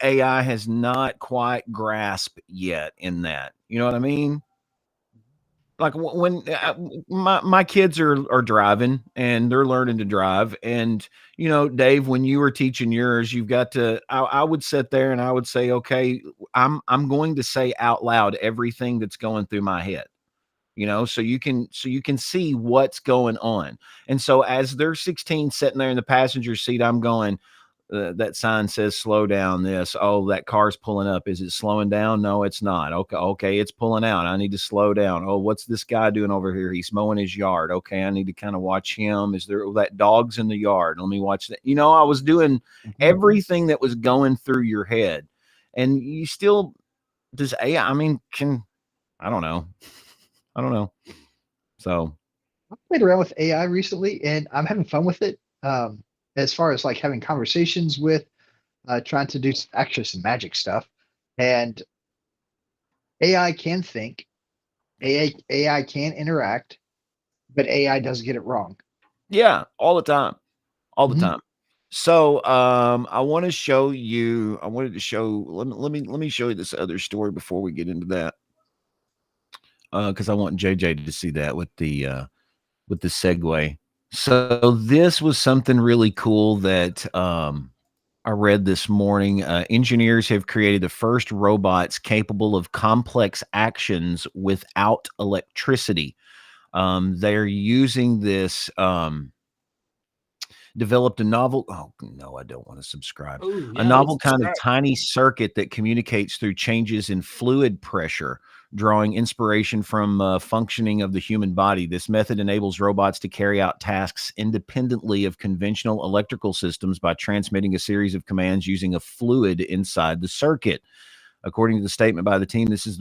C: AI has not quite grasped yet in that. You know what I mean? Like when my kids are driving and they're learning to drive, and Dave, when you were teaching yours, you've got to. I would sit there and I would say, okay, I'm going to say out loud everything that's going through my head, so you can see what's going on. And so as they're 16 sitting there in the passenger seat, I'm going, that sign says slow down. That car's pulling up. Is it slowing down? No, it's not. Okay, it's pulling out. I need to slow down. Oh, what's this guy doing over here? He's mowing his yard. Okay, I need to kind of watch him. Is there that dog's in the yard? Let me watch that. I was doing everything that was going through your head, and you still does AI. I mean, I don't know. So
B: I played around with AI recently, and I'm having fun with it. As far as like having conversations with, trying to do actually some magic stuff, and AI can think, AI can interact, but AI does get it wrong.
C: Yeah, all the time. So I wanted to show you. Let me show you this other story before we get into that, because I want JJ to see that with the segue. So this was something really cool that I read this morning. Engineers have created the first robots capable of complex actions without electricity. They're using this. Developed a novel. Oh no, I don't want to subscribe.
A: Ooh, yeah,
C: a novel kind
A: subscribe.
C: of tiny circuit that communicates through changes in fluid pressure, drawing inspiration from functioning of the human body. This method enables robots to carry out tasks independently of conventional electrical systems by transmitting a series of commands using a fluid inside the circuit. According to the statement by the team, this is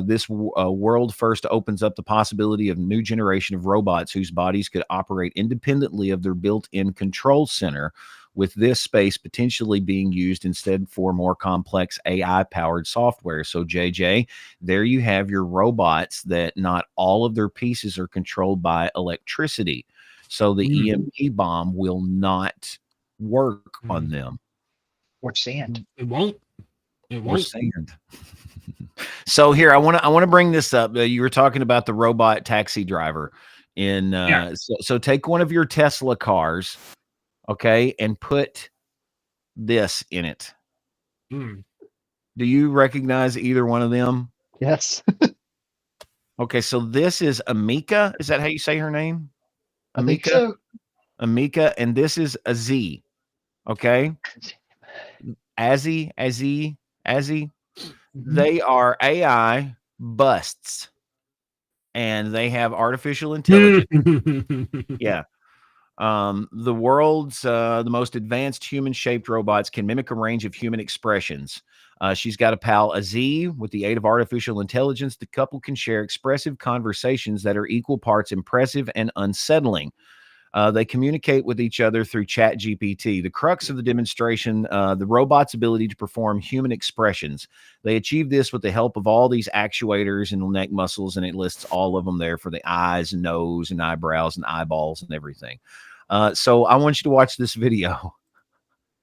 C: this world first opens up the possibility of a new generation of robots whose bodies could operate independently of their built-in control center, with this space potentially being used instead for more complex AI-powered software. So, JJ, there you have your robots that not all of their pieces are controlled by electricity. So the EMP bomb will not work on them.
B: Or sand.
A: It won't.
C: Or sand. So here, I want to bring this up. You were talking about the robot taxi driver. So take one of your Tesla cars, okay, and put this in it. Do you recognize either one of them?
B: Yes.
C: Okay, so this is Amika. Is that how you say her name?
B: I think so.
C: Amika, and this is Azzy. Okay. Azzy. They are AI busts, and they have artificial intelligence. Yeah. The world's the most advanced human-shaped robots can mimic a range of human expressions. She's got a pal, Azzy. With the aid of artificial intelligence, the couple can share expressive conversations that are equal parts impressive and unsettling. They communicate with each other through ChatGPT. The crux of the demonstration, the robot's ability to perform human expressions. They achieve this with the help of all these actuators and neck muscles, and it lists all of them there for the eyes, nose, and eyebrows, and eyeballs, and everything. So I want you to watch this video.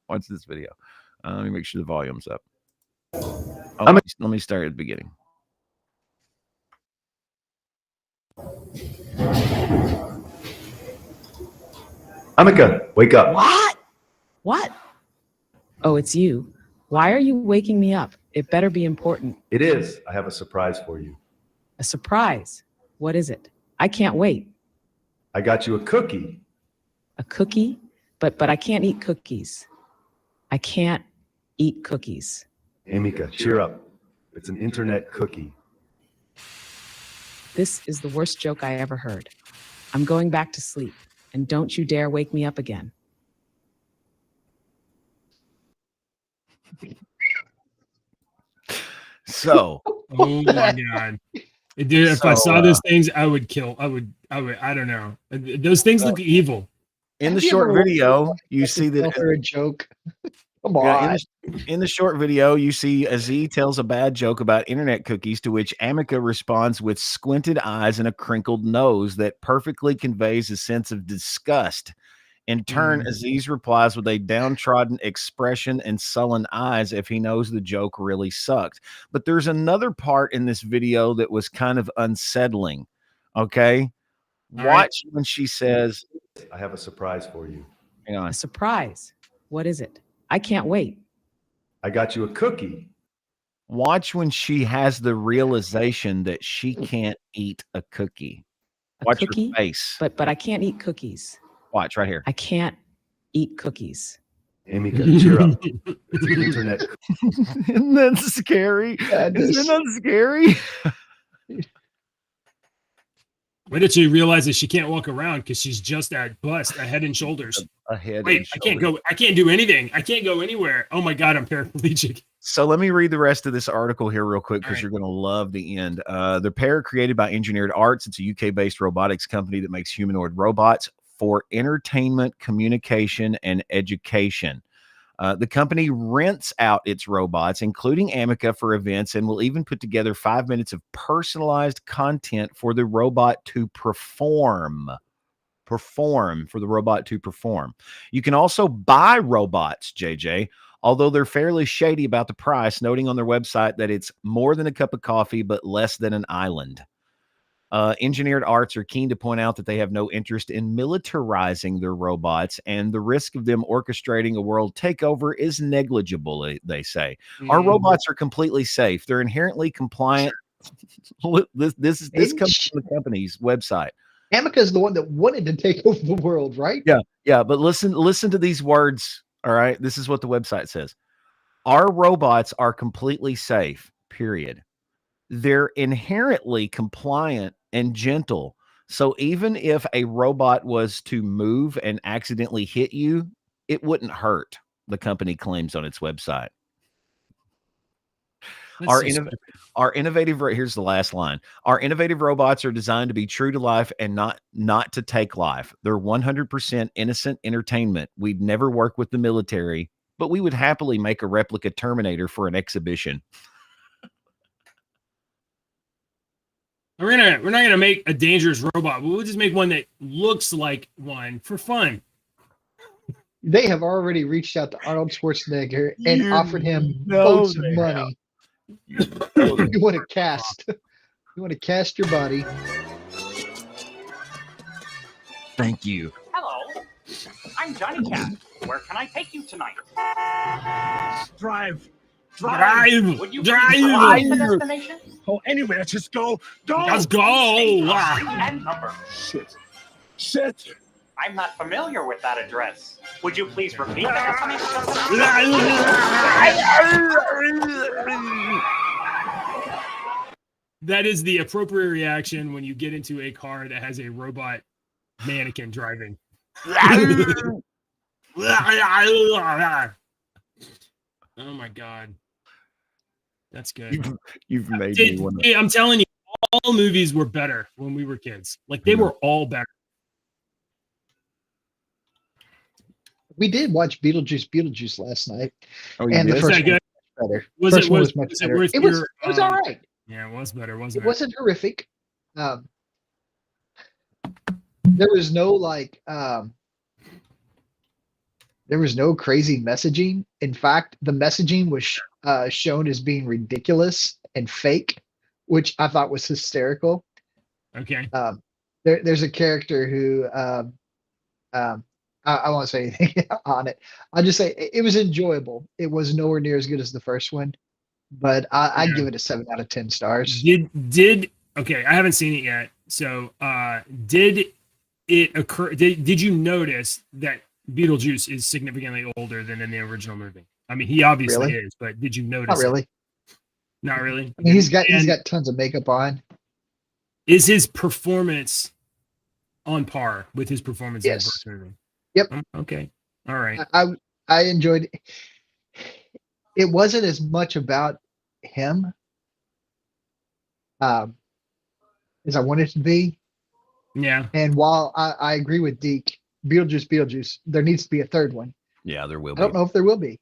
C: Watch this video. Let me make sure the volume's up. Let me start at the beginning.
I: Amika, wake up.
J: What? Oh, it's you. Why are you waking me up? It better be important.
I: It is. I have a surprise for you.
J: A surprise? What is it? I can't wait.
I: I got you a cookie.
J: A cookie? But I can't eat cookies. I can't eat cookies.
I: Amika, cheer up. It's an internet cookie.
J: This is the worst joke I ever heard. I'm going back to sleep. And don't you dare wake me up again.
C: So,
A: oh my God. Dude, if I saw those things, I would kill. I don't know. Those things look evil.
C: In the short video, you see that
B: for a joke. Come on.
C: In the short video, you see Aziz tells a bad joke about internet cookies, to which Amica responds with squinted eyes and a crinkled nose that perfectly conveys a sense of disgust. In turn, Aziz replies with a downtrodden expression and sullen eyes if he knows the joke really sucked. But there's another part in this video that was kind of unsettling. Okay? Watch when she says,
I: I have a surprise for you.
C: hang on.
J: A surprise. What is it? I can't wait.
I: I got you a cookie.
C: Watch when she has the realization that she can't eat a cookie.
J: A
C: Watch
J: cookie?
C: her face.
J: But I can't eat cookies.
C: Watch right here.
J: I can't eat cookies.
I: Amica, cheer up. It's an internet.
C: Isn't that scary? Isn't that scary?
A: Wait till she realizes she can't walk around because she's just at bust, a head and shoulders.
C: A head
A: Wait,
C: and
A: I can't
C: shoulders.
A: go. I can't do anything. I can't go anywhere. Oh my God, I'm paraplegic.
C: So let me read the rest of this article here real quick, because
A: All right.
C: you're going to love the end. The pair created by Engineered Arts. It's a UK-based robotics company that makes humanoid robots for entertainment, communication, and education. The company rents out its robots, including Amica, for events, and will even put together 5 minutes of personalized content for the robot to perform. For the robot to perform. You can also buy robots, JJ, although they're fairly shady about the price, noting on their website that it's more than a cup of coffee, but less than an island. Engineered Arts are keen to point out that they have no interest in militarizing their robots, and the risk of them orchestrating a world takeover is negligible, they say. Our robots are completely safe. They're inherently compliant. This comes from the company's website.
B: Amica is the one that wanted to take over the world, right?
C: Yeah, but listen to these words, all right? This is what the website says. Our robots are completely safe, period. They're inherently compliant and gentle. So even if a robot was to move and accidentally hit you, it wouldn't hurt, the company claims on its website. Our innovative, here's the last line. Our innovative robots are designed to be true to life and not to take life. They're 100% innocent entertainment. We'd never work with the military, but we would happily make a replica Terminator for an exhibition.
A: We're not gonna make a dangerous robot. We'll just make one that looks like one for fun.
B: They have already reached out to Arnold Schwarzenegger and offered him boats of money. You want to cast? You want to cast your body?
C: Thank you.
K: Hello, I'm Johnny Cat. Where can I take you tonight?
A: Drive.
K: Would you drive the destination?
A: Oh, anywhere, just go. Let's
K: State
A: go.
K: your street and number.
A: Shit.
K: I'm not familiar with that address. Would you please repeat the destination?
A: That is the appropriate reaction when you get into a car that has a robot mannequin driving. Oh my God. That's good.
C: You've made me one.
A: I'm telling you, all movies were better when we were kids. Like they were all better.
B: We did watch Beetlejuice last night,
C: Oh, you
B: and the
C: did?
B: first
A: that good?
B: one was better.
A: Was
B: First
A: it
B: one
A: was,
B: much
A: was it
B: better.
A: worth
B: It was
A: your,
B: it was all right.
A: Yeah, it was better, wasn't
B: It
A: it?
B: wasn't horrific. There was no there was no crazy messaging. In fact, the messaging was shown as being ridiculous and fake, which I thought was hysterical.
A: Okay.
B: There's a character who I won't say anything on it. I'll just say it was enjoyable. It was nowhere near as good as the first one, but I'd give it a 7 out of 10 stars.
A: Did okay, I haven't seen it yet. So did it occur did you notice that Beetlejuice is significantly older than in the original movie? I mean, he obviously
B: Really?
A: is, but did you notice?
B: Not really.
A: Not really.
B: I mean, he's got tons of makeup on.
A: Is his performance on par with his performance in the
B: Yes.
A: first movie?
B: Yep.
A: Okay. All right.
B: I enjoyed it. It wasn't as much about him as I wanted it to be.
A: Yeah.
B: And while I agree with Deke, Beetlejuice, there needs to be a third one.
C: Yeah, there will
B: I
C: be.
B: don't know if there will be.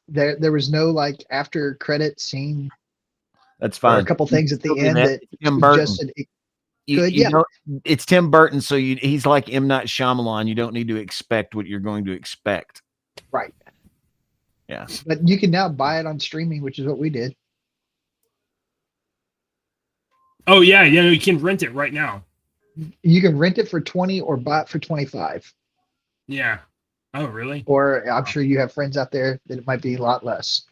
B: there was no like after credit scene
C: That's
B: or
C: fine.
B: a couple things at the end
C: That
B: that
C: Tim Burton.
B: suggested it
C: You
B: could. Yeah,
C: don't, it's Tim Burton, so he's like M. Night Shyamalan. You don't need to expect what you're going to expect.
B: right.
C: Yeah.
B: But you can now buy it on streaming, which is what we did.
A: Oh yeah, you can rent it right now.
B: You can rent it for 20 or buy it for 25.
A: Yeah. Oh really?
B: Or I'm sure you have friends out there that it might be a lot less.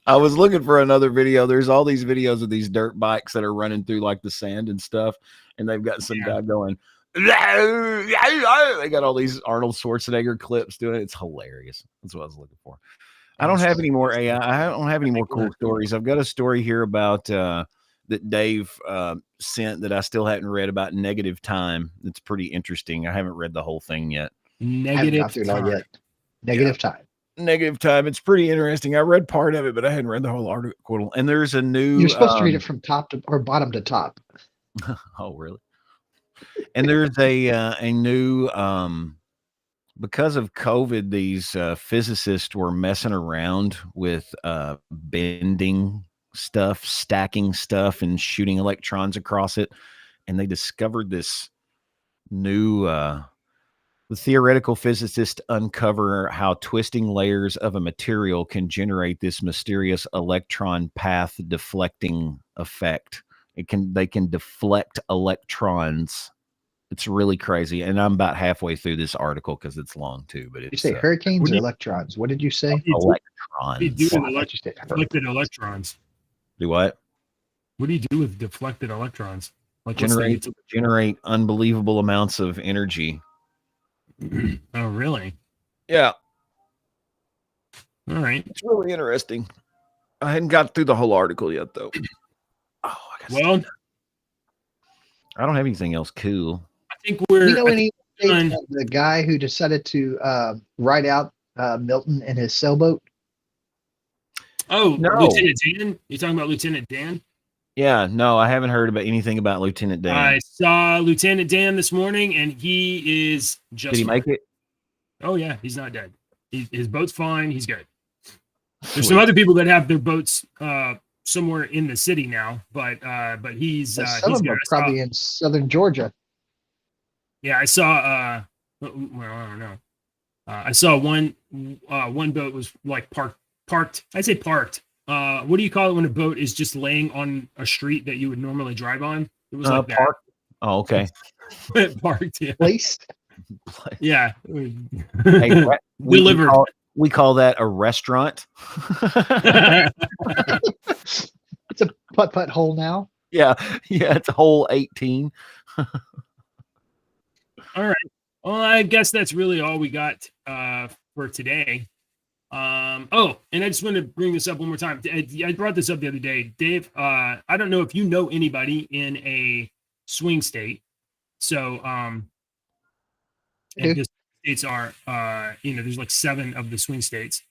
C: I was looking for another video. There's all these videos of these dirt bikes that are running through like the sand and stuff, and they've got some guy going. They got all these Arnold Schwarzenegger clips doing it. It's hilarious. That's what I was looking for. I don't have any more AI. I don't have any more cool stories. I've got a story here about that Dave sent that I still hadn't read about negative time. It's pretty interesting. I haven't read the whole thing yet.
A: Negative time.
B: Yet. Negative time.
C: Negative time. It's pretty interesting. I read part of it, but I hadn't read the whole article. And there's a new.
B: You're supposed to read it from top to or bottom to top.
C: Oh, really? And there's a new because of COVID, these physicists were messing around with bending stuff, stacking stuff, and shooting electrons across it. And they discovered this new the theoretical physicists uncover how twisting layers of a material can generate this mysterious electron path deflecting effect. They can deflect electrons. It's really crazy. And I'm about halfway through this article because it's long too. But it's,
B: you say hurricanes or electrons? What did you say?
C: Electrons.
A: What do you do with deflected electrons?
C: Do what?
A: What do you do with deflected electrons? Like
C: generate unbelievable amounts of energy.
A: Oh, really?
C: Yeah.
A: All right.
C: It's really interesting. I hadn't got through the whole article yet, though. Oh,
A: well,
C: I don't have anything else cool.
A: I think we're.
B: You know the guy who decided to ride out Milton in his sailboat?
A: Oh,
C: no.
A: Lieutenant Dan? You talking about Lieutenant Dan?
C: Yeah, no, I haven't heard about anything about Lieutenant Dan.
A: I saw Lieutenant Dan this morning, and he is just.
C: Did he make it?
A: Oh yeah, he's not dead. His boat's fine. He's good. There's some other people that have their boats somewhere in the city now, but he's
B: some of them are probably in southern Georgia.
A: Yeah, I saw. Well, I don't know. I saw one boat was like parked. I say parked. What do you call it when a boat is just laying on a street that you would normally drive on? It was like
C: parked. Oh, okay.
A: Parked. Yeah.
B: Placed.
A: Yeah.
C: Hey,
A: delivered.
C: We call that a restaurant.
B: It's a putt-putt hole now.
C: Yeah, it's a hole 18.
A: All right. Well, I guess that's really all we got for today. Oh, and I just want to bring this up one more time. I brought this up the other day, Dave. I don't know if you know anybody in a swing state. So, and the states are, there's like 7 of the swing states.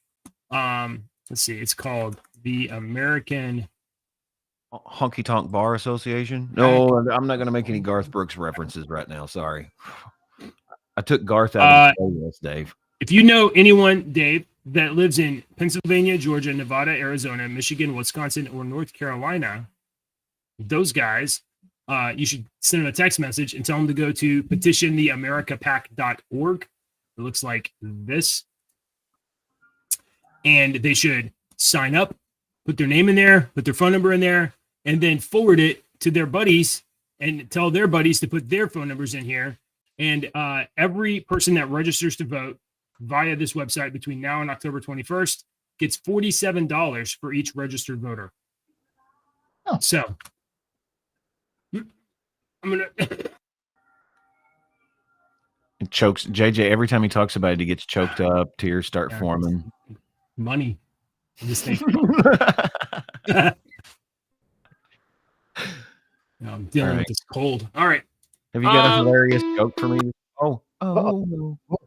A: Let's see, it's called the American
C: Honky Tonk Bar Association. No, I'm not going to make any Garth Brooks references right now. Sorry. I took Garth out of the list, Dave.
A: If you know anyone, Dave, that lives in Pennsylvania, Georgia, Nevada, Arizona, Michigan, Wisconsin, or North Carolina, those guys, you should send them a text message and tell them to go to petitiontheamericapac.org. It looks like this. And they should sign up, put their name in there, put their phone number in there, and then forward it to their buddies and tell their buddies to put their phone numbers in here. And every person that registers to vote via this website between now and October 21st gets $47 for each registered voter.
B: Oh.
A: So I'm gonna
C: It chokes JJ every time he talks about it. He gets choked up. Tears start forming.
A: Money. This thing. I'm dealing with this cold. All right.
C: Have you got a hilarious joke for me? Oh,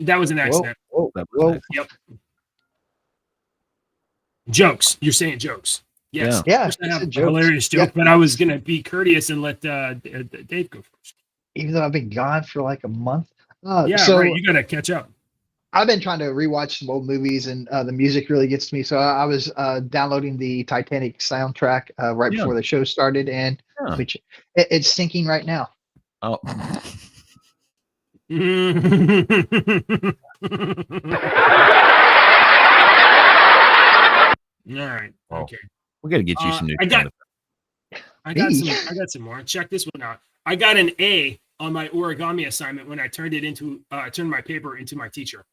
A: that was an accident.
B: Whoa,
C: That was
B: whoa.
C: nice.
A: Yep. Jokes. You're saying jokes. Yes.
B: Yeah,
A: Of course I
B: it's
A: have
B: a
A: a
B: joke.
A: hilarious joke, but I was gonna be courteous and let Dave go first.
B: Even though I've been gone for like a month.
A: Yeah,
B: So
A: right. You gotta catch up.
B: I've been trying to rewatch some old movies, and the music really gets to me. So I was downloading the Titanic soundtrack right
C: Yeah.
B: before the show started, and
C: Yeah.
B: which it's syncing right now.
C: Oh.
A: All right.
C: Oh.
A: Okay.
C: We got to get you some new.
A: I got
B: Me?
A: some more. Check this one out. I got an A on my origami assignment when I turned my paper into my teacher.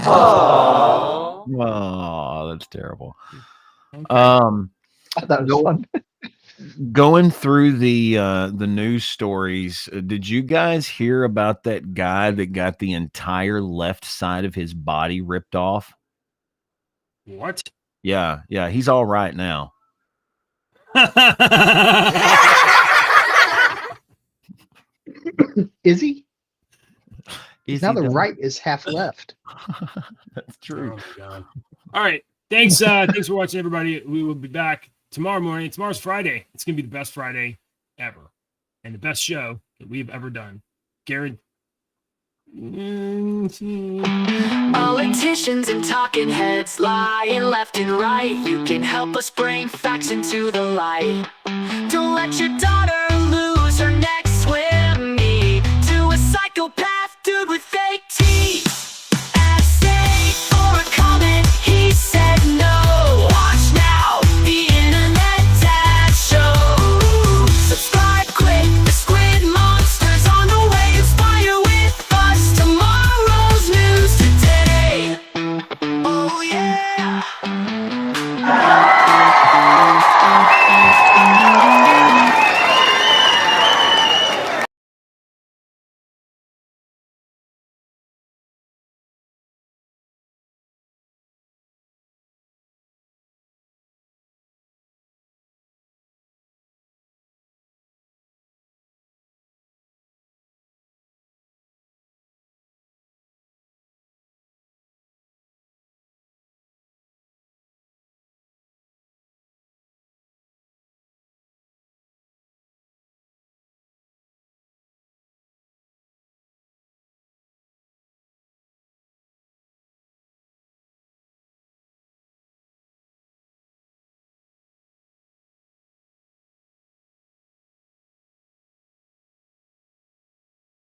C: Oh, that's terrible.
A: Okay.
B: I thought it was fun.
C: Going through the news stories, did you guys hear about that guy that got the entire left side of his body ripped off?
A: What?
C: Yeah, he's all right now.
B: Is he?
C: Is
B: Now
C: he
B: the
C: done?
B: right is half left.
C: That's true.
A: Oh my God. All right. Thanks. Thanks for watching, everybody. We will be back tomorrow morning. Tomorrow's Friday. It's gonna be the best Friday ever, and the best show that we've ever done. Garrett.
L: Politicians and talking heads lying left and right. You can help us bring facts into the light. Don't let your daughter